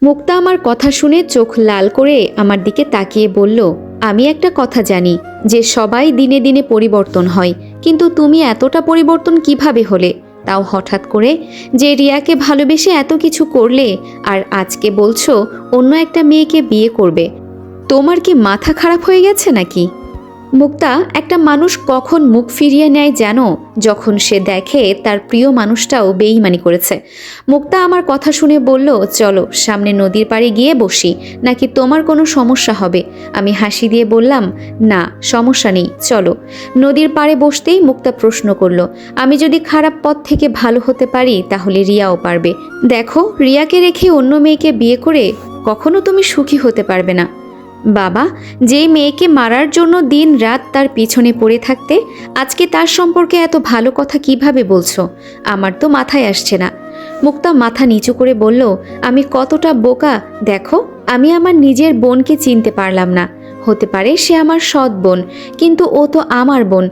মুক্তা আমার কথা শুনে চোখ লাল করে আমার দিকে তাকিয়ে বলল, আমি একটা কথা জানি যে সবাই দিনে দিনে পরিবর্তন হয়, কিন্তু তুমি এতটা পরিবর্তন কিভাবে হলে, তাও হঠাৎ করে? যে রিয়াকে ভালোবেসে এত কিছু করলে আর আজকে বলছো অন্য একটা মেয়েকে বিয়ে করবে। তোমার কি মাথা খারাপ হয়ে গেছে নাকি? মুক্তা, একটা মানুষ কখন মুখ ফিরিয়ে নেয় জানো? যখন সে দেখে তার প্রিয় মানুষটাও বেইমানি করেছে। মুক্তা আমার কথা শুনে বলল, চলো সামনে নদীর পাড়ে গিয়ে বসি, নাকি তোমার কোনো সমস্যা হবে? আমি হাসি দিয়ে বললাম, না সমস্যা নেই, চলো। নদীর পাড়ে বসতেই মুক্তা প্রশ্ন করলো, আমি যদি খারাপ পথ থেকে ভালো হতে পারি তাহলে রিয়াও পারবে। দেখো, রিয়াকে রেখে অন্য মেয়েকে বিয়ে করে কখনো তুমি সুখী হতে পারবে না। বাবা, যে মেয়েকে মারার জন্য দিন রাত তার পিছনে পড়ে থাকতে, আজকে তার সম্পর্কে এত ভালো কথা কিভাবে বলছো? আমার তো মাথায় আসছে না। মুক্তা মাথা নিচু করে বলল, আমি কতটা বোকা দেখো, আমি আমার নিজের বোনকে চিনতে পারলাম না। হতে পারে সে আমার সৎ বোন, কিন্তু ও তো আমার বোন।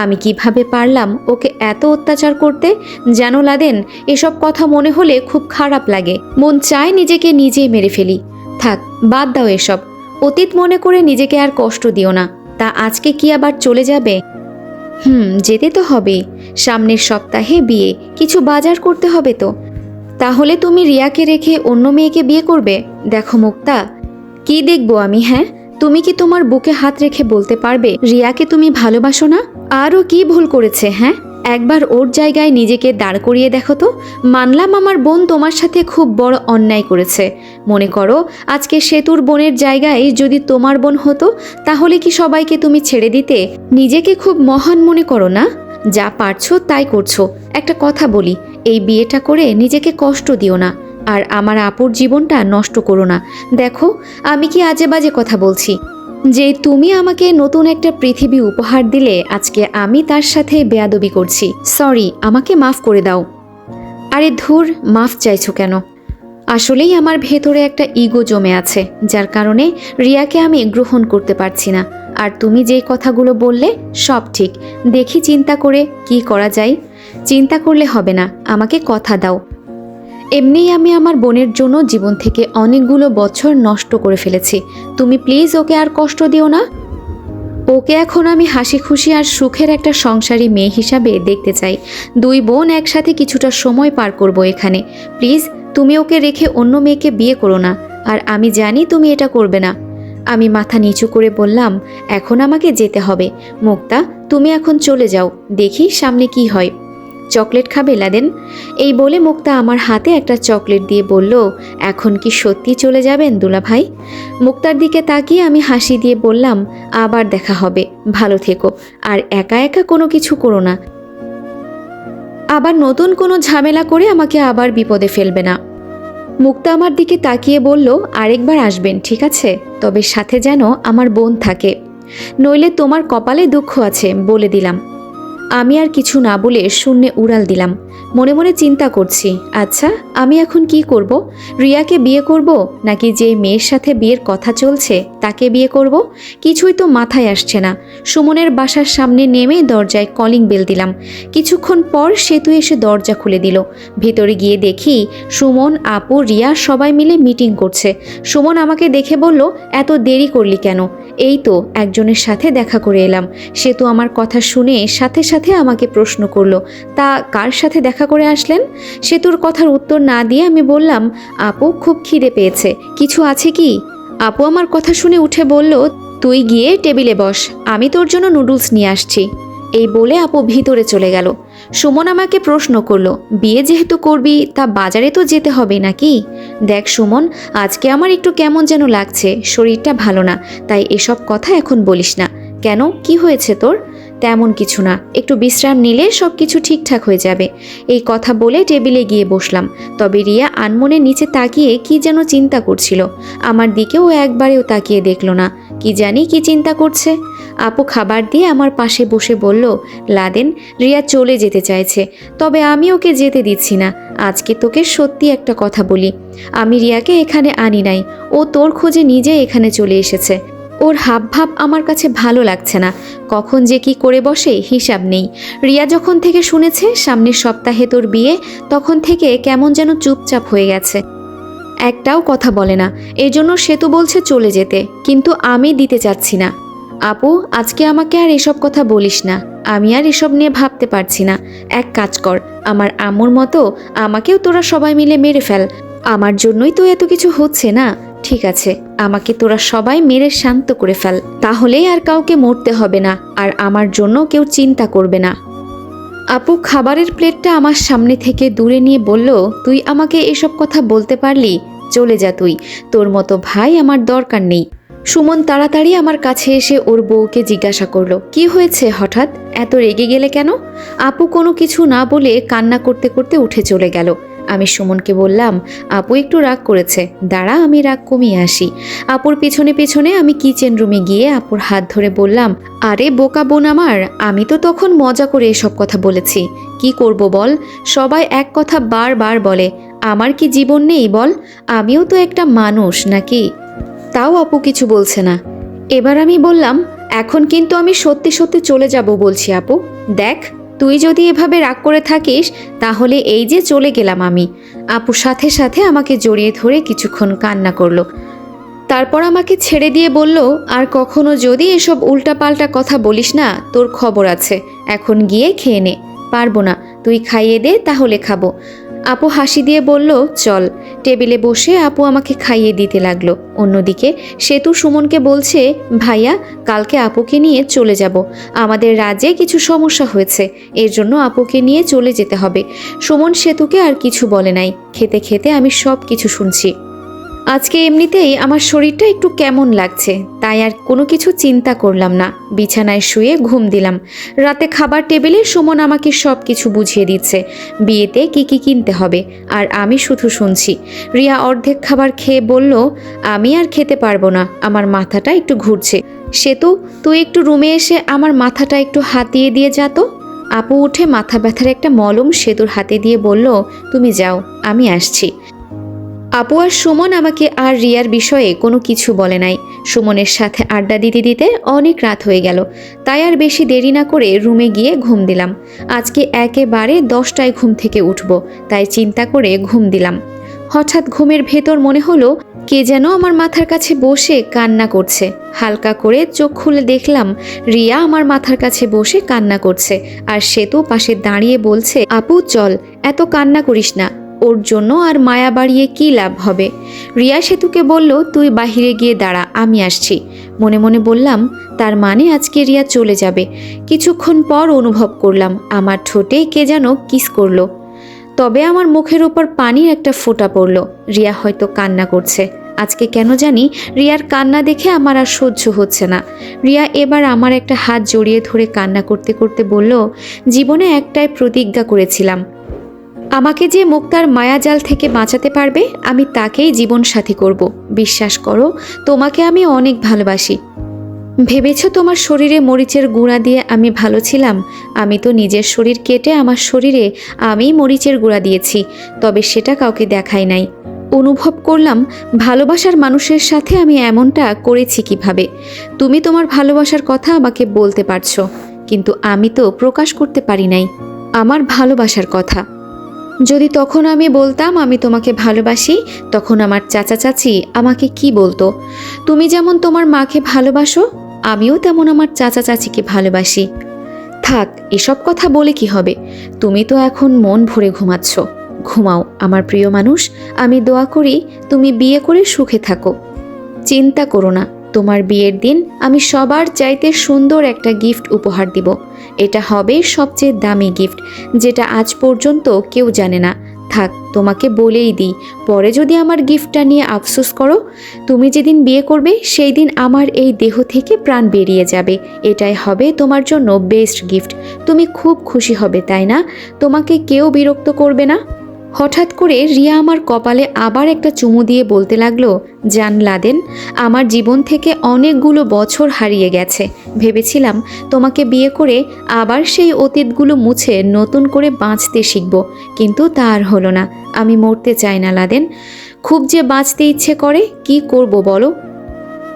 আমি কিভাবে পারলাম ওকে এত অত্যাচার করতে? জানো লাদেন, এসব কথা মনে হলে খুব খারাপ লাগে, মন চায় নিজেকে নিজেই মেরে ফেলি। থাক, বাদ দাও এসব। অতীত মনে করে নিজেকে আর কষ্ট দিও না। তা আজকে কি আবার চলে যাবে? যেতে তো হবেই। সামনের সপ্তাহে বিয়ে, কিছু বাজার করতে হবে তো। তাহলে তুমি রিয়াকে রেখে অন্য মেয়েকে বিয়ে করবে? দেখো মুক্তা, কি দেখবো আমি? হ্যাঁ, তুমি কি তোমার বুকে হাত রেখে বলতে পারবে রিয়াকে তুমি ভালোবাসো না? আরও কি ভুল করেছে? হ্যাঁ, একবার ওর জায়গায় নিজেকে দাঁড় করিয়ে দেখো তো। মানলাম আমার বোন তোমার সাথে খুব বড় অন্যায় করেছে। মনে করো আজকে সেতুর বোনের জায়গায় যদি তোমার বোন হতো, তাহলে কি সবাইকে তুমি ছেড়ে দিতে? নিজেকে খুব মহান মনে করো না? যা পারছো তাই করছো। একটা কথা বলি, এই বিয়েটা করে নিজেকে কষ্ট দিও না, আর আমার আপুর জীবনটা নষ্ট করো না। দেখো, আমি কি আজে বাজে কথা বলছি? যে তুমি আমাকে নতুন একটা পৃথিবী উপহার দিলে, আজকে আমি তার সাথে বেয়াদবি করছি। সরি, আমাকে মাফ করে দাও। আরে ধুর, মাফ চাইছো কেন? আসলেই আমার ভেতরে একটা ইগো জমে আছে, যার কারণে রিয়াকে আমি গ্রহণ করতে পারছি না। আর তুমি যেই কথাগুলো বললে সব ঠিক, দেখি চিন্তা করে কি করা যায়। চিন্তা করলে হবে না, আমাকে কথা দাও। এমনিই আমি আমার বোনের জন্য জীবন থেকে অনেকগুলো বছর নষ্ট করে ফেলেছি। তুমি প্লিজ ওকে আর কষ্ট দিও না। ওকে এখন আমি হাসি খুশি আর সুখের একটা সংসারী মেয়ে হিসাবে দেখতে চাই। দুই বোন একসাথে কিছুটা সময় পার করব এখানে। প্লিজ তুমি ওকে রেখে অন্য মেয়েকে বিয়ে করো না, আর আমি জানি তুমি এটা করবে না। আমি মাথা নিচু করে বললাম, এখন আমাকে যেতে হবে। মুক্তা, তুমি এখন চলে যাও, দেখি সামনে কি হয়। চকলেট খাবে লাদেন? এই বলে মুক্তা আমার হাতে একটা চকলেট দিয়ে বলল, এখন কি সত্যি চলে যাবেন দুলাভাই? মুক্তার দিকে তাকিয়ে আমি হাসি দিয়ে বললাম, আবার দেখা হবে, ভালো থেকো, আর একা একা কোনো কিছু করো না। আবার নতুন কোনো ঝামেলা করে আমাকে আবার বিপদে ফেলবে না। মুক্তা আমার দিকে তাকিয়ে বলল, আরেকবার আসবেন ঠিক আছে, তবে সাথে যেন আমার বোন থাকে, নইলে তোমার কপালে দুঃখ আছে বলে দিলাম। আমি আর কিছু না বলে শূন্যে উড়াল দিলাম। মনে মনে চিন্তা করছি, আচ্ছা আমি এখন কি করব? রিয়াকে বিয়ে করব, নাকি যে মেয়ের সাথে বিয়ের কথা চলছে তাকে বিয়ে করব? কিছুই তো মাথায় আসছে না। সুমনের বাসার সামনে নেমে দরজায় কলিং বেল দিলাম। কিছুক্ষণ পর সেতু এসে দরজা খুলে দিল। ভেতরে গিয়ে দেখি সুমন, আপু, রিয়া সবাই মিলে মিটিং করছে। সুমন আমাকে দেখে বলল, এত দেরি করলি কেন? এই তো একজনের সাথে দেখা করে এলাম। সেতু আমার কথা শুনে সাথে সাথে আমাকে প্রশ্ন করলো, তা কার সাথে দেখা করে আসলেন? সেতুর কথার উত্তর না দিয়ে আমি বললাম, আপু খুব খিদে পেয়েছে, কিছু আছে কি? আপু আমার কথা শুনে উঠে বলল, তুই গিয়ে টেবিলে বস, আমি তোর জন্য নুডলস নিয়ে আসছি। এই বলে আপু ভিতরে চলে গেল। সুমন আমাকে প্রশ্ন করলো, বিয়ে যেহেতু করবি তা বাজারে তো যেতে হবে নাকি? দেখ সুমন, আজকে আমার একটু কেমন যেন লাগছে, শরীরটা ভালো না, তাই এসব কথা এখন বলিস না। কেন, কি হয়েছে তোর? তেমন কিছু না, একটু বিশ্রাম নিলে সব কিছু ঠিকঠাক হয়ে যাবে। এই কথা বলে টেবিলে গিয়ে বসলাম। তবে রিয়া আনমনে নিচে তাকিয়ে কি যেন চিন্তা করছিল। আমার দিকেও একবারেও তাকিয়ে দেখল না, কি জানি কি চিন্তা করছে। আপু খাবার দিয়ে আমার পাশে বসে বলল, লাদেন, রিয়া চলে যেতে চাইছে, তবে আমি ওকে যেতে দিচ্ছি না। আজকে তোকে সত্যি একটা কথা বলি, আমি রিয়াকে এখানে আনি নাই, ও তোর খোঁজে নিজে এখানে চলে এসেছে। ওর হাবভাব আমার কাছে ভালো লাগছে না, কখন যে কি করে বসে হিসাব নেই। রিয়া যখন থেকে শুনেছে সামনের সপ্তাহে তোর বিয়ে, তখন থেকে কেমন যেন চুপচাপ হয়ে গেছে। একটাও কথা বলে না। এই জন্য সেতু বলছে চলে যেতে, কিন্তু আমি দিতে চাচ্ছি না। আপু, আজকে আমাকে আর এসব কথা বলিস না। আমি আর এসব নিয়ে ভাবতে পারছি না। এক কাজ কর, আমার আম্মুর মতো আমাকেও তোরা সবাই মিলে মেরে ফেল। আমার জন্যই তো এত কিছু হচ্ছে না। ঠিক আছে, আমাকে তোরা সবাই মেরে শান্ত করে ফেল, তাহলেই আর কাউকে মরতে হবে না, আর আমার জন্য কেউ চিন্তা করবে না। আপু খাবারের প্লেটটা আমার সামনে থেকে দূরে নিয়ে বলল, তুই আমাকে এসব কথা বলতে পারলি? চলে যা তুই, তোর মতো ভাই আমার দরকার নেই। সুমন তাড়াতাড়ি আমার কাছে এসে ওর বউকে জিজ্ঞাসা করলো, কি হয়েছে হঠাৎ, এত রেগে গেলে কেন? আপু কোনো কিছু না বলে কান্না করতে করতে উঠে চলে গেল। আমি সুমনকে বললাম, আপু একটু রাগ করেছে, দাঁড়া আমি রাগ কমিয়ে আসি। আপুর পেছনে পেছনে আমি কিচেন রুমে গিয়ে আপুর হাত ধরে বললাম, আরে বোকা বোন আমার, আমি তো তখন মজা করে এসব কথা বলেছি। কি করব বল, সবাই এক কথা বারবার বলে, আমার কি জীবন নেই বল? আমিও তো একটা মানুষ নাকি? তাও আপু কিছু বলছে না। এবার আমি বললাম, এখন কিন্তু আমি সত্যি সত্যি চলে যাব বলছি আপু। দেখ, তুই যদি এভাবে রাগ করে থাকিস তাহলে এই যে চলে গেলাম আমি। আপু সাথে সাথে আমাকে জড়িয়ে ধরে কিছুক্ষণ কান্না করলো। তারপর আমাকে ছেড়ে দিয়ে বলল, আর কখনো যদি এসব উল্টাপাল্টা কথা বলিস না, তোর খবর আছে। এখন গিয়ে খেয়ে নে। পারবো না, তুই খাইয়ে দে তাহলে খাবো। আপু হাসি দিয়ে বলল, চল। টেবিলে বসে আপু আমাকে খাইয়ে দিতে লাগলো। অন্যদিকে সেতু সুমনকে বলছে, ভাইয়া কালকে আপুকে নিয়ে চলে যাব। আমাদের রাজ্যে কিছু সমস্যা হয়েছে, এর জন্য আপুকে নিয়ে চলে যেতে হবে। সুমন সেতুকে আর কিছু বলে নাই। খেতে খেতে আমি সব কিছু শুনছি। আজকে এমনিতেই আমার শরীরটা একটু কেমন লাগছে, তাই আর কোনো কিছু চিন্তা করলাম না। বিছানায় শুয়ে ঘুম দিলাম। রাতে খাবার টেবিলে সুমন আমাকে সব কিছু বুঝিয়ে দিচ্ছে, বিয়েতে কি কি কিনতে হবে, আর আমি শুধু শুনছি। রিয়া অর্ধেক খাবার খেয়ে বলল, আমি আর খেতে পারবো না, আমার মাথাটা একটু ঘুরছে। সেতু, তুই একটু রুমে এসে আমার মাথাটা একটু হাতিয়ে দিয়ে যা তো। আপু উঠে মাথা ব্যথার একটা মলম সেতুর হাতে দিয়ে বলল, তুমি যাও, আমি আসছি। আপু আর সুমন আমাকে আর রিয়ার বিষয়ে কোনো কিছু বলে নাই। সুমনের সাথে আড্ডা দিতে দিতে অনেক রাত হয়ে গেল, তাই আর বেশি দেরি না করে রুমে গিয়ে ঘুম দিলাম। আজকে একেবারে 10টায় ঘুম থেকে উঠব, তাই চিন্তা করে ঘুম দিলাম। হঠাৎ ঘুমের ভেতর মনে হলো কে যেন আমার মাথার কাছে বসে কান্না করছে। হালকা করে চোখ খুলে দেখলাম রিয়া আমার মাথার কাছে বসে কান্না করছে, আর সেতু পাশে দাঁড়িয়ে বলছে, আপু চল, এত কান্না করিস না, ওর জন্য আর মায়া বাড়িয়ে কি লাভ হবে। রিয়া সেতুকে বলল, তুই বাহিরে গিয়ে দাঁড়া, আমি আসছি। মনে মনে বললাম, তার মানে আজকে রিয়া চলে যাবে। কিছুক্ষণ পর অনুভব করলাম আমার ঠোঁটে কে যেন কিস করলো, তবে আমার মুখের উপর পানির একটা ফোঁটা পড়ল। রিয়া হয়তো কান্না করছে। আজকে কেন জানি রিয়ার কান্না দেখে আমার আর সহ্য হচ্ছে না। রিয়া এবার আমার একটা হাত জড়িয়ে ধরে কান্না করতে করতে বলল, জীবনে একটাই প্রতিজ্ঞা করেছিলাম, আমাকে যে মুক্তার মায়াজাল থেকে বাঁচাতে পারবে আমি তাকেই জীবন সাথী করব। বিশ্বাস করো, তোমাকে আমি অনেক ভালোবাসি। ভেবেছ তোমার শরীরে মরিচের গুঁড়া দিয়ে আমি ভালো ছিলাম? আমি তো নিজের শরীর কেটে আমার শরীরে আমি মরিচের গুঁড়া দিয়েছি, তবে সেটা কাউকে দেখাই নাই। অনুভব করলাম ভালোবাসার মানুষের সাথে আমি এমনটা করেছি কিভাবে। তুমি তোমার ভালোবাসার কথা আমাকে বলতে পারছো, কিন্তু আমি তো প্রকাশ করতে পারি নাই আমার ভালোবাসার কথা। যদি তখন আমি বলতাম আমি তোমাকে ভালোবাসি, তখন আমার চাচা চাচি আমাকে কি বলতো? তুমি যেমন তোমার মাকে ভালোবাসো, আমিও তেমন আমার চাচা চাচিকে ভালোবাসি। থাক, এসব কথা বলে কি হবে? তুমি তো এখন মন ভরে ঘুমাচ্ছ, ঘুমাও আমার প্রিয় মানুষ। আমি দোয়া করি তুমি বিয়ে করে সুখে থাকো। চিন্তা করো না, তোমার বিয়ের দিন আমি সবার চাইতে সুন্দর একটা গিফট উপহার দিব। এটা হবে সবচেয়ে দামি গিফট, যেটা আজ পর্যন্ত কেউ জানে না। থাক, তোমাকে বলেই দিই, পরে যদি আমার গিফটটা নিয়ে আফসোস করো। তুমি যেদিন বিয়ে করবে সেই দিন আমার এই দেহ থেকে প্রাণ বেরিয়ে যাবে। এটাই হবে তোমার জন্য বেস্ট গিফট। তুমি খুব খুশি হবে, তাই না? তোমাকে কেউ বিরক্ত করবে না। হঠাৎ করে রিয়া আমার কপালে আবার একটা চুমু দিয়ে বলতে লাগলো, জান লাদেন, আমার জীবন থেকে অনেকগুলো বছর হারিয়ে গেছে। ভেবেছিলাম তোমাকে বিয়ে করে আবার সেই অতীতগুলো মুছে নতুন করে বাঁচতে শিখব, কিন্তু তা আর হলো না। আমি মরতে চাই না লাদেন, খুব যে বাঁচতে ইচ্ছে করে, কি করব বলো?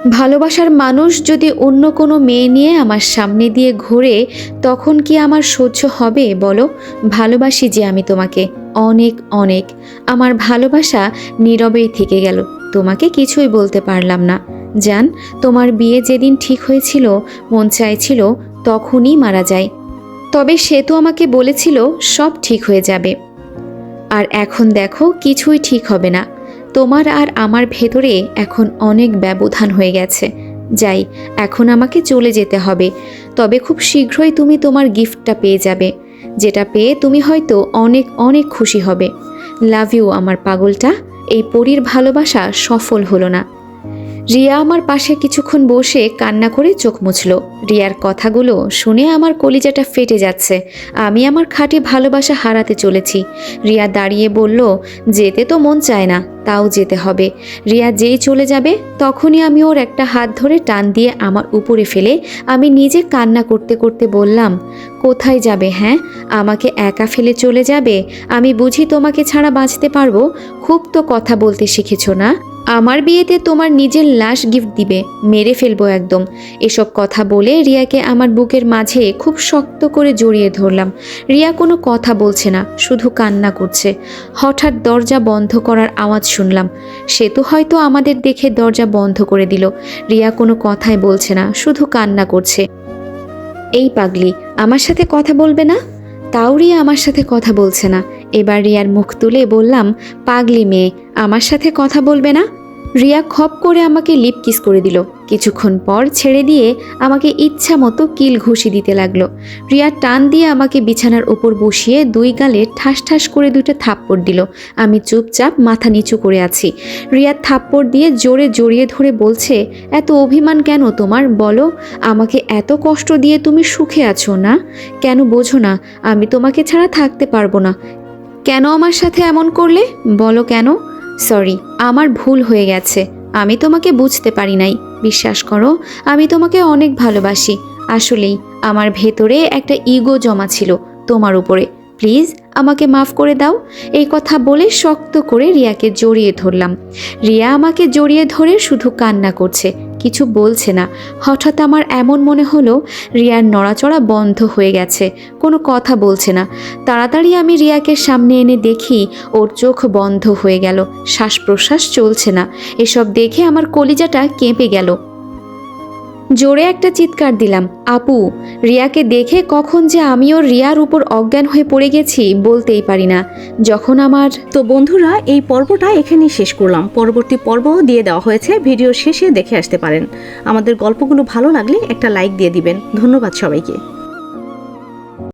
ভালোবাসার মানুষ যদি অন্য কোনো মেয়ে নিয়ে আমার সামনে দিয়ে ঘোরে, তখন কি আমার সহ্য হবে বলো? ভালোবাসি যে আমি তোমাকে, অনেক অনেক। আমার ভালোবাসা নীরবেই থেকে গেল, তোমাকে কিছুই বলতে পারলাম না। জান, তোমার বিয়ে যেদিন ঠিক হয়েছিল মন চাইছিল তখনই মারা যায়, তবে সে তো আমাকে বলেছিল সব ঠিক হয়ে যাবে। আর এখন দেখো কিছুই ঠিক হবে না। তোমার আর আমার ভেতরে এখন অনেক ব্যবধান হয়ে গেছে। যাই, এখন আমাকে চলে যেতে হবে, তবে খুব শীঘ্রই তুমি তোমার গিফটটা পেয়ে যাবে, যেটা পেয়ে তুমি হয়তো অনেক অনেক খুশি হবে। লাভ ইউ আমার পাগলটা। এই পরীর ভালোবাসা সফল হলো না। রিয়া আমার পাশে কিছুক্ষণ বসে কান্না করে চোখ মুছল। রিয়ার কথাগুলো শুনে আমার কলিজাটা ফেটে যাচ্ছে। আমি আমার খাঁটি ভালোবাসা হারাতে চলেছি। রিয়া দাঁড়িয়ে বলল, যেতে তো মন চায় না, তাও যেতে হবে। রিয়া যেই চলে যাবে তখনই আমি ওর একটা হাত ধরে টান দিয়ে আমার উপরে ফেলে আমি নিজে কান্না করতে করতে বললাম, কোথায় যাবে? হ্যাঁ, আমাকে একা ফেলে চলে যাবে? আমি বুঝি তোমাকে ছাড়া বাঁচতে পারবো? খুব তো কথা বলতে শিখেছো না? আমার বিয়েতে তোমার নিজের লাশ গিফট দিবে, মেরে ফেলবো একদম। এসব কথা বলে রিয়াকে আমার বুকের মাঝে খুব শক্ত করে জড়িয়ে ধরলাম। রিয়া কোনো কথা বলছে না, শুধু কান্না করছে। হঠাৎ দরজা বন্ধ করার আওয়াজ শুনলাম। সেতু হয়তো আমাদের দেখে দরজা বন্ধ করে দিল। রিয়া কোনো কথাই বলছে না, শুধু কান্না করছে। এই পাগলি, আমার সাথে কথা বলবে না? তাও রিয়া আমার সাথে কথা বলছে না। এবার রিয়ার মুখ তুলে বললাম, পাগলি মেয়ে, আমার সাথে কথা বলবে না? রিয়া খপ করে আমাকে লিপ কিস করে দিল। কিছুক্ষণ পর ছেড়ে দিয়ে আমাকে ইচ্ছা মতো কিল ঘুষি দিতে লাগলো। রিয়া টান দিয়ে আমাকে বিছানার ওপর বসিয়ে দুই গালে ঠাস ঠাস করে দুটো থাপ্পড় দিল। আমি চুপচাপ মাথা নিচু করে আছি। রিয়া থাপ্পড় দিয়ে জোরে জড়িয়ে ধরে বলছে, এত অভিমান কেন তোমার বলো? আমাকে এত কষ্ট দিয়ে তুমি সুখে আছো না? কেন বোঝো না আমি তোমাকে ছাড়া থাকতে পারবো না? কেন আমার সাথে এমন করলে বলো কেন? সরি, আমার ভুল হয়ে গেছে। আমি তোমাকে বুঝতে পারি নাই। বিশ্বাস করো, আমি তোমাকে অনেক ভালোবাসি। আসলেই আমার ভেতরে একটা ইগো জমা ছিল তোমার উপরে। প্লিজ আমাকে মাফ করে দাও। এই কথা বলে শক্ত করে রিয়াকে জড়িয়ে ধরলাম। রিয়া আমাকে জড়িয়ে ধরে শুধু কান্না করছে, কিছু বলছে না। হঠাৎ আমার এমন মনে হলো রিয়ার নড়াচড়া বন্ধ হয়ে গেছে, কোনো কথা বলছে না। তাড়াতাড়ি আমি রিয়াকে সামনে এনে দেখি ওর চোখ বন্ধ হয়ে গেল, শ্বাস প্রশ্বাস চলছে না। এসব দেখে আমার কলিজাটা কেঁপে গেল। জোরে একটা চিৎকার দিলাম, আপু! রিয়াকে দেখে কখন যে আমিও রিয়ার উপর অজ্ঞান হয়ে পড়ে গেছি বলতেই পারি না। যখন আমার তো বন্ধুরা, এই পর্বটা এখানেই শেষ করলাম। পরবর্তী পর্বও দিয়ে দেওয়া হয়েছে, ভিডিও শেষে দেখে আসতে পারেন। আমাদের গল্পগুলো ভালো লাগলে একটা লাইক দিয়ে দিবেন। ধন্যবাদ সবাইকে।